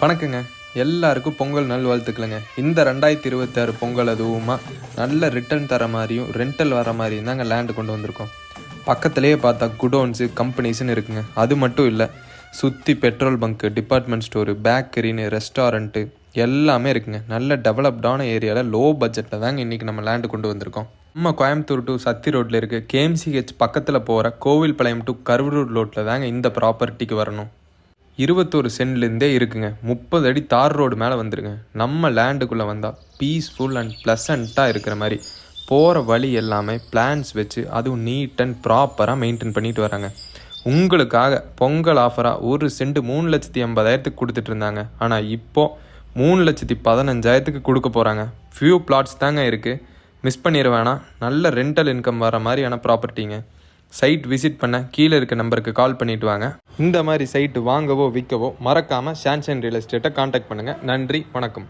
வணக்கங்க. எல்லாருக்கும் பொங்கல் நல்வாழ்த்துக்களுங்க. இந்த 2026 பொங்கல் அதுவுமா நல்ல ரிட்டர்ன் தர மாதிரியும் ரெண்டல் வர மாதிரியும் தாங்க லேண்டு கொண்டு வந்திருக்கோம். பக்கத்துலேயே பார்த்தா குடோன்ஸு கம்பெனிஸ்ன்னு இருக்குங்க. அது மட்டும் இல்லை, சுற்றி பெட்ரோல் பங்க்கு, டிபார்ட்மெண்ட் ஸ்டோரு, பேக்கரின்னு, ரெஸ்டாரண்ட்டு எல்லாமே இருக்குங்க. நல்ல டெவலப்டான ஏரியாவில் லோ பட்ஜெட்டில் தாங்க இன்றைக்கி நம்ம லேண்டு கொண்டு வந்திருக்கோம். நம்ம கோயம்புத்தூர் டு சத்தி ரோட்டில் இருக்குது. கேஎம்சிஹெச் பக்கத்தில் போகிற கோவில்பாளையம் டு கரூர் ரோட்டில் தாங்க இந்த ப்ராப்பர்ட்டிக்கு வரணும். 21 சென்ட்லேருந்தே இருக்குங்க. 30 அடி தார் ரோடு மேலே வந்துருங்க. நம்ம லேண்டுக்குள்ளே வந்தால் பீஸ்ஃபுல் அண்ட் ப்ளசண்ட்டாக இருக்கிற மாதிரி போகிற வழி எல்லாமே பிளான்ஸ் வச்சு அதுவும் நீட் அண்ட் ப்ராப்பராக மெயின்டைன் பண்ணிட்டு வராங்க. உங்களுக்காக பொங்கல் ஆஃபராக ஒரு சென்ட் 3,80,000 கொடுத்துட்டு இருந்தாங்க. ஆனால் இப்போது 3,15,000 கொடுக்க போகிறாங்க. ஃபியூ பிளாட்ஸ் தாங்க இருக்குது, மிஸ் பண்ணிட வேணாம். நல்ல ரெண்டல் இன்கம் வர மாதிரியான ப்ராப்பர்ட்டிங்க. சைட் விசிட் பண்ண கீழே இருக்க நம்பருக்கு கால் பண்ணிட்டு வாங்க. இந்த மாதிரி சைட்டு வாங்கவோ விற்கவோ மறக்காமல் ஷான்சன் ரியல் எஸ்டேட்டை காண்டாக்ட் பண்ணுங்கள். நன்றி, வணக்கம்.